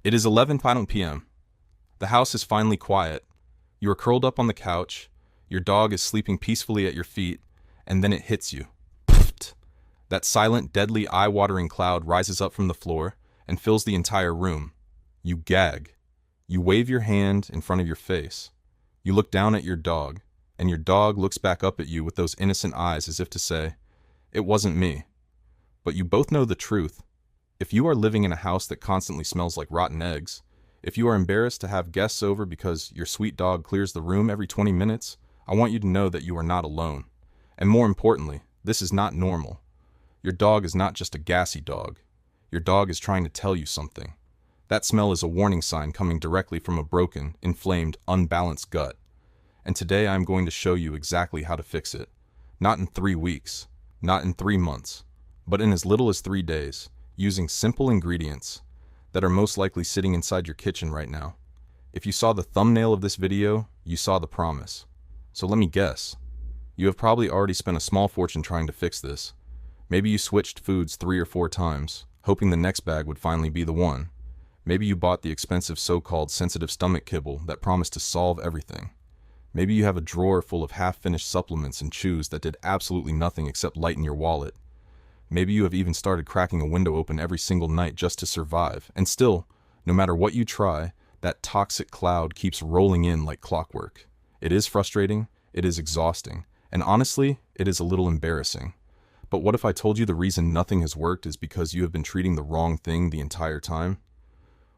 It is 11 p.m. The house is finally quiet. You are curled up on the couch, your dog is sleeping peacefully at your feet, and then it hits you. Pfft. That silent, deadly, eye-watering cloud rises up from the floor and fills the entire room. You gag. You wave your hand in front of your face. You look down at your dog, and your dog looks back up at you with those innocent eyes as if to say, "It wasn't me." But you both know the truth. If you are living in a house that constantly smells like rotten eggs, if you are embarrassed to have guests over because your sweet dog clears the room every 20 minutes, I want you to know that you are not alone. And more importantly, this is not normal. Your dog is not just a gassy dog. Your dog is trying to tell you something. That smell is a warning sign coming directly from a broken, inflamed, unbalanced gut. And today I am going to show you exactly how to fix it. Not in 3 weeks, not in 3 months, but in as little as 3 days, using simple ingredients that are most likely sitting inside your kitchen right now. If you saw the thumbnail of this video, you saw the promise. So let me guess. You have probably already spent a small fortune trying to fix this. Maybe you switched foods 3 or 4 times, hoping the next bag would finally be the one. Maybe you bought the expensive so-called sensitive stomach kibble that promised to solve everything. Maybe you have a drawer full of half-finished supplements and chews that did absolutely nothing except lighten your wallet. Maybe you have even started cracking a window open every single night just to survive, and still, no matter what you try, that toxic cloud keeps rolling in like clockwork. It is frustrating, it is exhausting, and honestly, it is a little embarrassing. But what if I told you the reason nothing has worked is because you have been treating the wrong thing the entire time?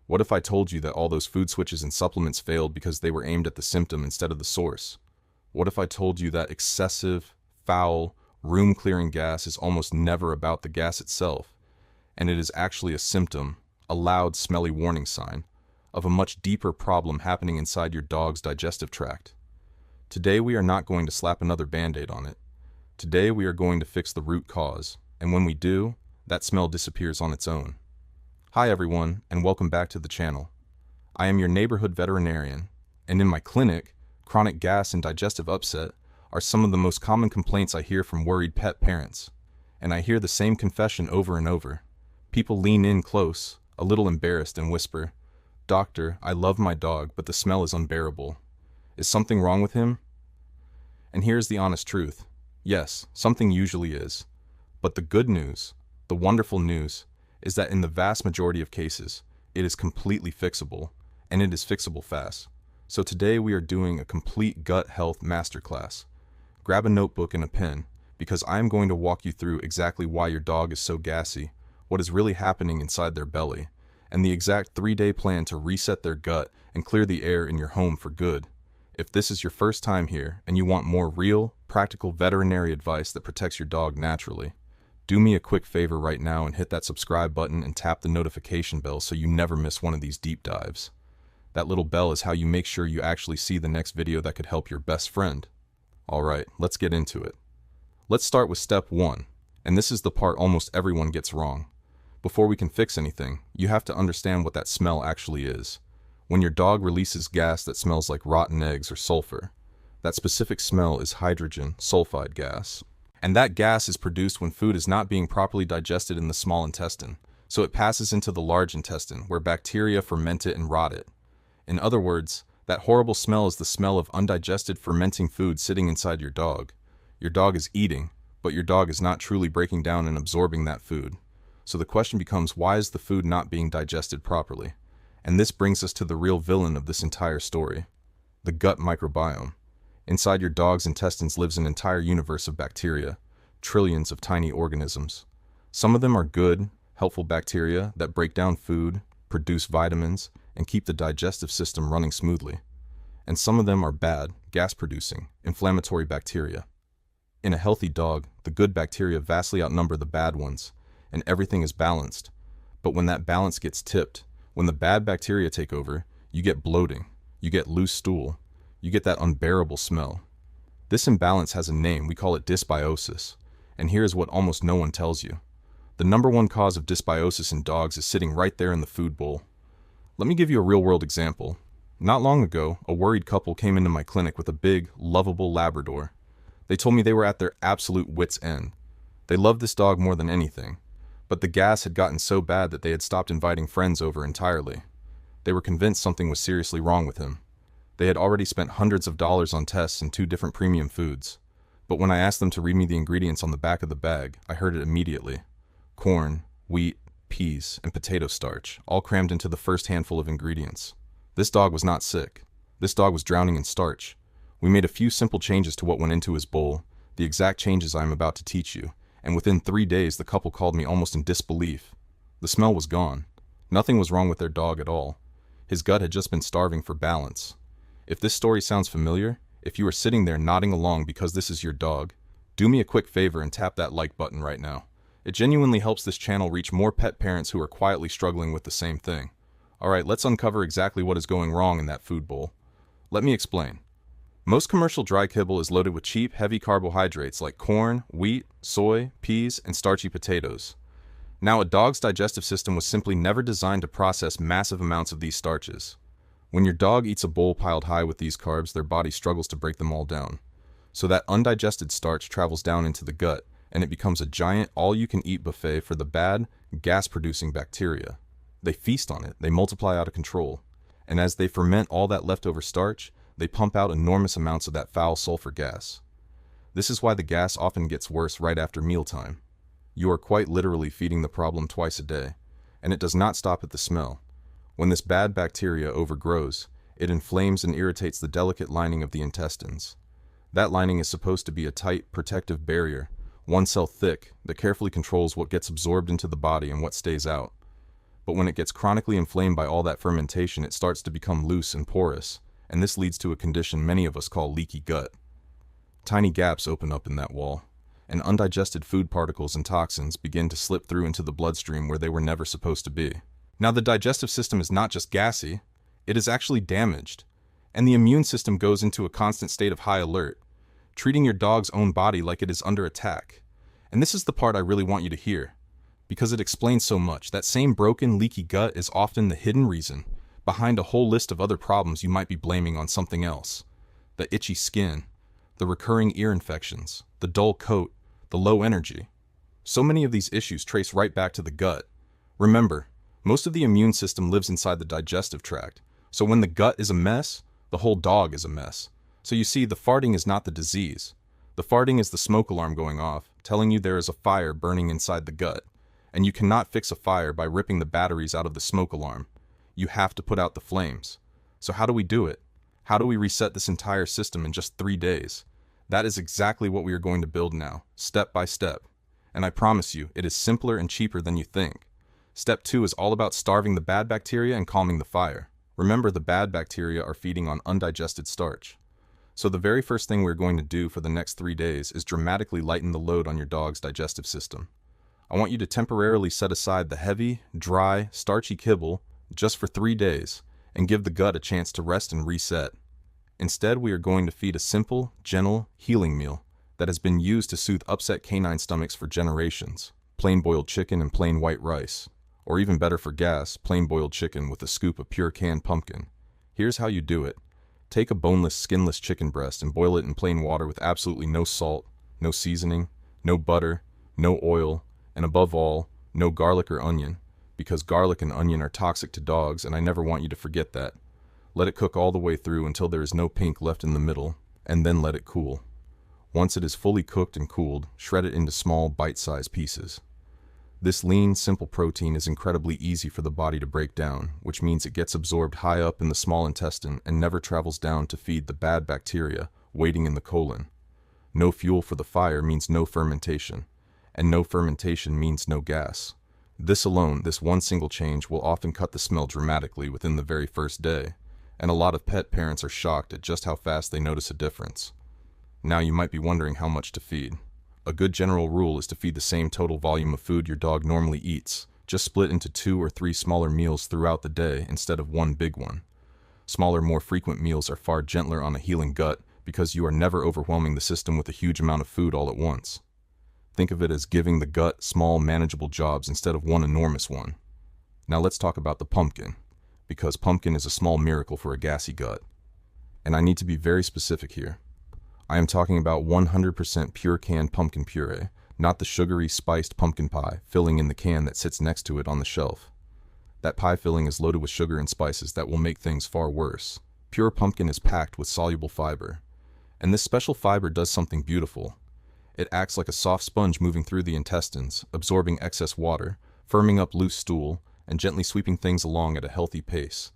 What if I told you that all those food switches and supplements failed because they were aimed at the symptom instead of the source? What if I told you that excessive, foul, room-clearing gas is almost never about the gas itself, and it is actually a symptom, a loud, smelly warning sign, of a much deeper problem happening inside your dog's digestive tract? Today we are not going to slap another Band-Aid on it. Today we are going to fix the root cause, and when we do, that smell disappears on its own. Hi everyone, and welcome back to the channel. I am your neighborhood veterinarian, and in my clinic, chronic gas and digestive upset are some of the most common complaints I hear from worried pet parents. And I hear the same confession over and over. People lean in close, a little embarrassed, and whisper, "Doctor, I love my dog, but the smell is unbearable. Is something wrong with him?" And here's the honest truth. Yes, something usually is. But the good news, the wonderful news, is that in the vast majority of cases, it is completely fixable, and it is fixable fast. So today we are doing a complete gut health masterclass. Grab a notebook and a pen, because I am going to walk you through exactly why your dog is so gassy, what is really happening inside their belly, and the exact 3-day plan to reset their gut and clear the air in your home for good. If this is your first time here and you want more real, practical veterinary advice that protects your dog naturally, do me a quick favor right now and hit that subscribe button and tap the notification bell so you never miss one of these deep dives. That little bell is how you make sure you actually see the next video that could help your best friend. Alright, let's get into it. Let's start with step 1, and this is the part almost everyone gets wrong. Before we can fix anything, you have to understand what that smell actually is. When your dog releases gas that smells like rotten eggs or sulfur, that specific smell is hydrogen sulfide gas. And that gas is produced when food is not being properly digested in the small intestine, so it passes into the large intestine, where bacteria ferment it and rot it. In other words, that horrible smell is the smell of undigested fermenting food sitting inside your dog. Your dog is eating, but your dog is not truly breaking down and absorbing that food. So the question becomes, why is the food not being digested properly? And this brings us to the real villain of this entire story, the gut microbiome. Inside your dog's intestines lives an entire universe of bacteria, trillions of tiny organisms. Some of them are good, helpful bacteria that break down food, produce vitamins, and keep the digestive system running smoothly. And some of them are bad, gas-producing, inflammatory bacteria. In a healthy dog, the good bacteria vastly outnumber the bad ones, and everything is balanced. But when that balance gets tipped, when the bad bacteria take over, you get bloating, you get loose stool, you get that unbearable smell. This imbalance has a name, we call it dysbiosis, and here is what almost no one tells you. The number one cause of dysbiosis in dogs is sitting right there in the food bowl. Let me give you a real-world example. Not long ago, a worried couple came into my clinic with a big, lovable Labrador. They told me they were at their absolute wit's end. They loved this dog more than anything, but the gas had gotten so bad that they had stopped inviting friends over entirely. They were convinced something was seriously wrong with him. They had already spent hundreds of dollars on tests and 2 different premium foods. But when I asked them to read me the ingredients on the back of the bag, I heard it immediately. Corn, wheat, peas, and potato starch, all crammed into the first handful of ingredients. This dog was not sick. This dog was drowning in starch. We made a few simple changes to what went into his bowl, the exact changes I am about to teach you, and within 3 days the couple called me almost in disbelief. The smell was gone. Nothing was wrong with their dog at all. His gut had just been starving for balance. If this story sounds familiar, if you are sitting there nodding along because this is your dog, do me a quick favor and tap that like button right now. It genuinely helps this channel reach more pet parents who are quietly struggling with the same thing. Alright, let's uncover exactly what is going wrong in that food bowl. Let me explain. Most commercial dry kibble is loaded with cheap, heavy carbohydrates like corn, wheat, soy, peas, and starchy potatoes. Now, a dog's digestive system was simply never designed to process massive amounts of these starches. When your dog eats a bowl piled high with these carbs, their body struggles to break them all down. So that undigested starch travels down into the gut, and it becomes a giant all-you-can-eat buffet for the bad, gas-producing bacteria. They feast on it, they multiply out of control, and as they ferment all that leftover starch, they pump out enormous amounts of that foul sulfur gas. This is why the gas often gets worse right after mealtime. You are quite literally feeding the problem twice a day, and it does not stop at the smell. When this bad bacteria overgrows, it inflames and irritates the delicate lining of the intestines. That lining is supposed to be a tight, protective barrier, 1 cell thick, that carefully controls what gets absorbed into the body and what stays out. But when it gets chronically inflamed by all that fermentation, it starts to become loose and porous, and this leads to a condition many of us call leaky gut. Tiny gaps open up in that wall, and undigested food particles and toxins begin to slip through into the bloodstream where they were never supposed to be. Now, the digestive system is not just gassy, it is actually damaged, and the immune system goes into a constant state of high alert, treating your dog's own body like it is under attack. And this is the part I really want you to hear, because it explains so much. That same broken, leaky gut is often the hidden reason behind a whole list of other problems you might be blaming on something else. The itchy skin, the recurring ear infections, the dull coat, the low energy. So many of these issues trace right back to the gut. Remember, most of the immune system lives inside the digestive tract, so when the gut is a mess, the whole dog is a mess. So you see, the farting is not the disease. The farting is the smoke alarm going off, telling you there is a fire burning inside the gut, and you cannot fix a fire by ripping the batteries out of the smoke alarm. You have to put out the flames. So how do we do it? How do we reset this entire system in just 3 days? That is exactly what we are going to build now, step by step. And I promise you, it is simpler and cheaper than you think. Step 2 is all about starving the bad bacteria and calming the fire. Remember, the bad bacteria are feeding on undigested starch. So the very first thing we're going to do for the next 3 days is dramatically lighten the load on your dog's digestive system. I want you to temporarily set aside the heavy, dry, starchy kibble just for 3 days and give the gut a chance to rest and reset. Instead, we are going to feed a simple, gentle, healing meal that has been used to soothe upset canine stomachs for generations. Plain boiled chicken and plain white rice. Or even better for gas, plain boiled chicken with a scoop of pure canned pumpkin. Here's how you do it. Take a boneless, skinless chicken breast and boil it in plain water with absolutely no salt, no seasoning, no butter, no oil, and above all, no garlic or onion, because garlic and onion are toxic to dogs, and I never want you to forget that. Let it cook all the way through until there is no pink left in the middle, and then let it cool. Once it is fully cooked and cooled, shred it into small, bite-sized pieces. This lean, simple protein is incredibly easy for the body to break down, which means it gets absorbed high up in the small intestine and never travels down to feed the bad bacteria waiting in the colon. No fuel for the fire means no fermentation, and no fermentation means no gas. This alone, this one single change, will often cut the smell dramatically within the very first day, and a lot of pet parents are shocked at just how fast they notice a difference. Now you might be wondering how much to feed. A good general rule is to feed the same total volume of food your dog normally eats, just split into 2 or 3 smaller meals throughout the day instead of one big one. Smaller, more frequent meals are far gentler on a healing gut because you are never overwhelming the system with a huge amount of food all at once. Think of it as giving the gut small, manageable jobs instead of one enormous one. Now let's talk about the pumpkin, because pumpkin is a small miracle for a gassy gut. And I need to be very specific here. I am talking about 100% pure canned pumpkin puree, not the sugary, spiced pumpkin pie filling in the can that sits next to it on the shelf. That pie filling is loaded with sugar and spices that will make things far worse. Pure pumpkin is packed with soluble fiber. And this special fiber does something beautiful. It acts like a soft sponge moving through the intestines, absorbing excess water, firming up loose stool, and gently sweeping things along at a healthy pace.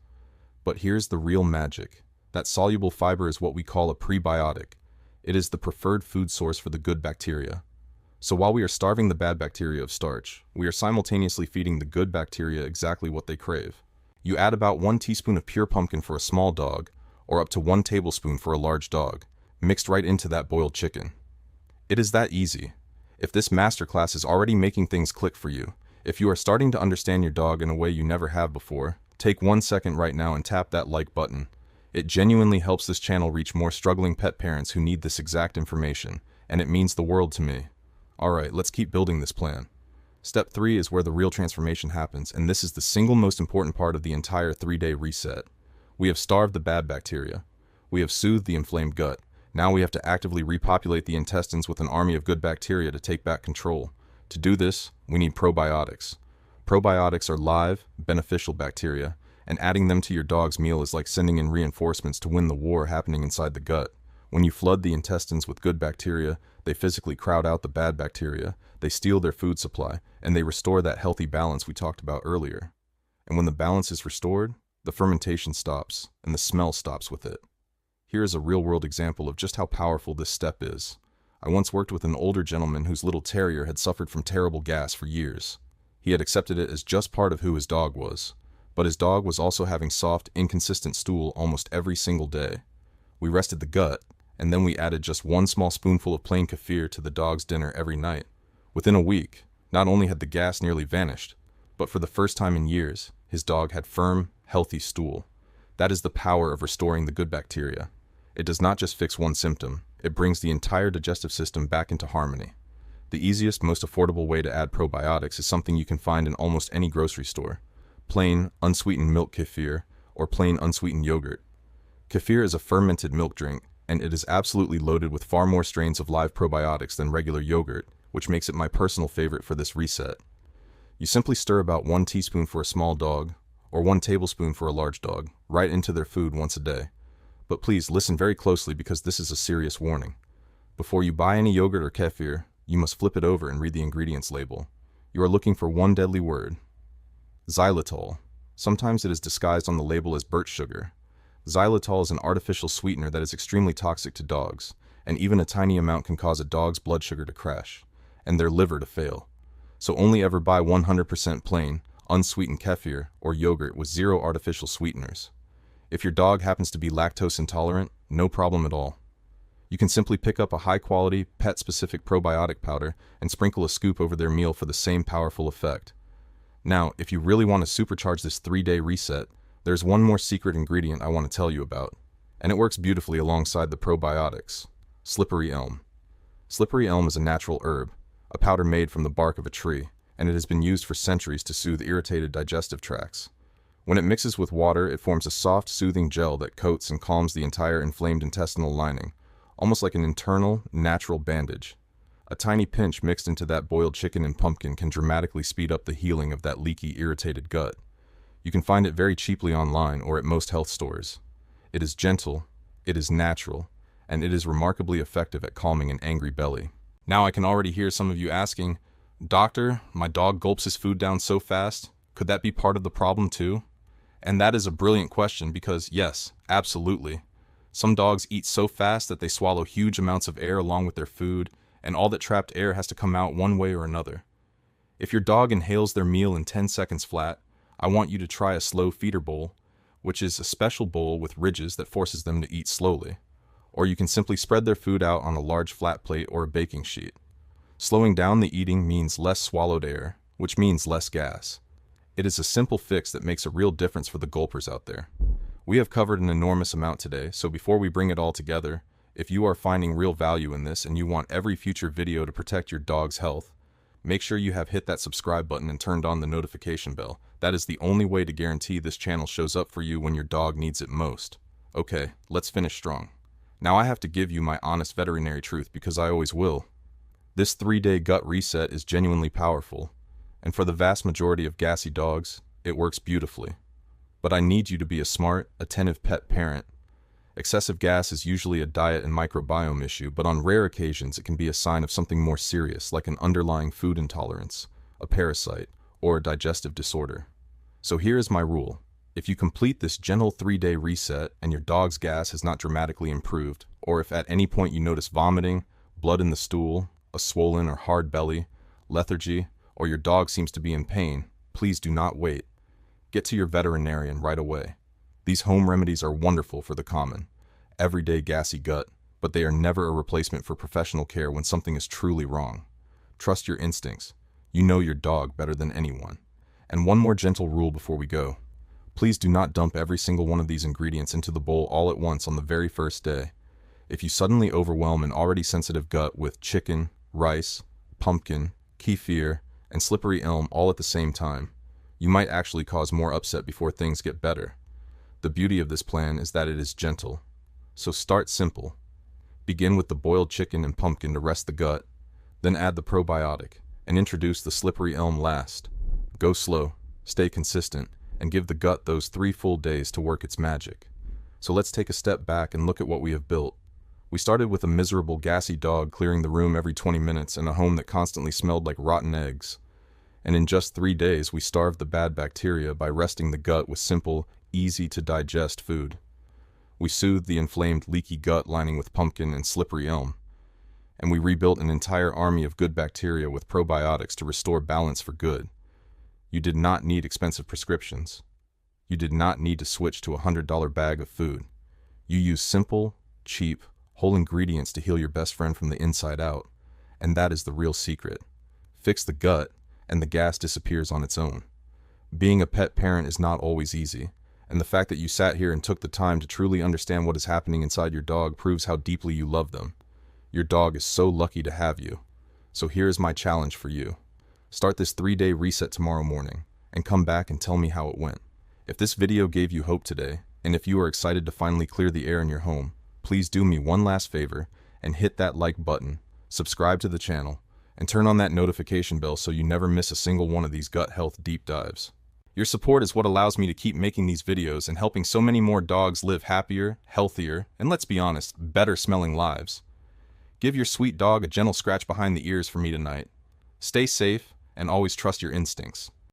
But here's the real magic. That soluble fiber is what we call a prebiotic. It is the preferred food source for the good bacteria. So while we are starving the bad bacteria of starch, we are simultaneously feeding the good bacteria exactly what they crave. You add about 1 teaspoon of pure pumpkin for a small dog, or up to 1 tablespoon for a large dog, mixed right into that boiled chicken. It is that easy. If this masterclass is already making things click for you, if you are starting to understand your dog in a way you never have before, take 1 second right now and tap that like button. It genuinely helps this channel reach more struggling pet parents who need this exact information, and it means the world to me. Alright, let's keep building this plan. Step 3 is where the real transformation happens, and this is the single most important part of the entire 3-day reset. We have starved the bad bacteria. We have soothed the inflamed gut. Now we have to actively repopulate the intestines with an army of good bacteria to take back control. To do this, we need probiotics. Probiotics are live, beneficial bacteria, and adding them to your dog's meal is like sending in reinforcements to win the war happening inside the gut. When you flood the intestines with good bacteria, they physically crowd out the bad bacteria, they steal their food supply, and they restore that healthy balance we talked about earlier. And when the balance is restored, the fermentation stops, and the smell stops with it. Here is a real-world example of just how powerful this step is. I once worked with an older gentleman whose little terrier had suffered from terrible gas for years. He had accepted it as just part of who his dog was, but his dog was also having soft, inconsistent stool almost every single day. We rested the gut, and then we added just 1 small spoonful of plain kefir to the dog's dinner every night. Within a week, not only had the gas nearly vanished, but for the first time in years, his dog had firm, healthy stool. That is the power of restoring the good bacteria. It does not just fix one symptom, it brings the entire digestive system back into harmony. The easiest, most affordable way to add probiotics is something you can find in almost any grocery store. Plain, unsweetened milk kefir, or plain unsweetened yogurt. Kefir is a fermented milk drink, and it is absolutely loaded with far more strains of live probiotics than regular yogurt, which makes it my personal favorite for this reset. You simply stir about 1 teaspoon for a small dog, or 1 tablespoon for a large dog, right into their food once a day. But please listen very closely because this is a serious warning. Before you buy any yogurt or kefir, you must flip it over and read the ingredients label. You are looking for one deadly word: xylitol. Sometimes it is disguised on the label as birch sugar. Xylitol is an artificial sweetener that is extremely toxic to dogs, and even a tiny amount can cause a dog's blood sugar to crash, and their liver to fail. So only ever buy 100% plain, unsweetened kefir or yogurt with 0 artificial sweeteners. If your dog happens to be lactose intolerant, no problem at all. You can simply pick up a high-quality, pet-specific probiotic powder and sprinkle a scoop over their meal for the same powerful effect. Now, if you really want to supercharge this 3-day reset, there's one more secret ingredient I want to tell you about, and it works beautifully alongside the probiotics: slippery elm. Slippery elm is a natural herb, a powder made from the bark of a tree, and it has been used for centuries to soothe irritated digestive tracts. When it mixes with water, it forms a soft, soothing gel that coats and calms the entire inflamed intestinal lining, almost like an internal, natural bandage. A tiny pinch mixed into that boiled chicken and pumpkin can dramatically speed up the healing of that leaky, irritated gut. You can find it very cheaply online or at most health stores. It is gentle, it is natural, and it is remarkably effective at calming an angry belly. Now I can already hear some of you asking, "Doctor, my dog gulps his food down so fast. Could that be part of the problem too?" And that is a brilliant question because yes, absolutely. Some dogs eat so fast that they swallow huge amounts of air along with their food, and all that trapped air has to come out one way or another. If your dog inhales their meal in 10 seconds flat, I want you to try a slow feeder bowl, which is a special bowl with ridges that forces them to eat slowly. Or you can simply spread their food out on a large flat plate or a baking sheet. Slowing down the eating means less swallowed air, which means less gas. It is a simple fix that makes a real difference for the gulpers out there. We have covered an enormous amount today, so before we bring it all together, if you are finding real value in this and you want every future video to protect your dog's health, make sure you have hit that subscribe button and turned on the notification bell. That is the only way to guarantee this channel shows up for you when your dog needs it most. Okay, let's finish strong. Now I have to give you my honest veterinary truth because I always will. This 3-day gut reset is genuinely powerful, and for the vast majority of gassy dogs, it works beautifully. But I need you to be a smart, attentive pet parent. Excessive gas is usually a diet and microbiome issue, but on rare occasions it can be a sign of something more serious, like an underlying food intolerance, a parasite, or a digestive disorder. So here is my rule. If you complete this gentle 3-day reset and your dog's gas has not dramatically improved, or if at any point you notice vomiting, blood in the stool, a swollen or hard belly, lethargy, or your dog seems to be in pain, please do not wait. Get to your veterinarian right away. These home remedies are wonderful for the common, everyday gassy gut, but they are never a replacement for professional care when something is truly wrong. Trust your instincts. You know your dog better than anyone. And one more gentle rule before we go. Please do not dump every single one of these ingredients into the bowl all at once on the very first day. If you suddenly overwhelm an already sensitive gut with chicken, rice, pumpkin, kefir, and slippery elm all at the same time, you might actually cause more upset before things get better. The beauty of this plan is that it is gentle. So start simple. Begin with the boiled chicken and pumpkin to rest the gut, then add the probiotic, and introduce the slippery elm last. Go slow, stay consistent, and give the gut those 3 full days to work its magic. So let's take a step back and look at what we have built. We started with a miserable, gassy dog clearing the room every 20 minutes and a home that constantly smelled like rotten eggs. And in just 3 days, we starved the bad bacteria by resting the gut with simple, easy-to-digest food. We soothed the inflamed, leaky gut lining with pumpkin and slippery elm. And we rebuilt an entire army of good bacteria with probiotics to restore balance for good. You did not need expensive prescriptions. You did not need to switch to a $100 bag of food. You used simple, cheap, whole ingredients to heal your best friend from the inside out. And that is the real secret. Fix the gut, and the gas disappears on its own. Being a pet parent is not always easy. And the fact that you sat here and took the time to truly understand what is happening inside your dog proves how deeply you love them. Your dog is so lucky to have you. So here is my challenge for you. Start this 3-day reset tomorrow morning, and come back and tell me how it went. If this video gave you hope today, and if you are excited to finally clear the air in your home, please do me one last favor and hit that like button, subscribe to the channel, and turn on that notification bell so you never miss a single one of these gut health deep dives. Your support is what allows me to keep making these videos and helping so many more dogs live happier, healthier, and let's be honest, better smelling lives. Give your sweet dog a gentle scratch behind the ears for me tonight. Stay safe and always trust your instincts.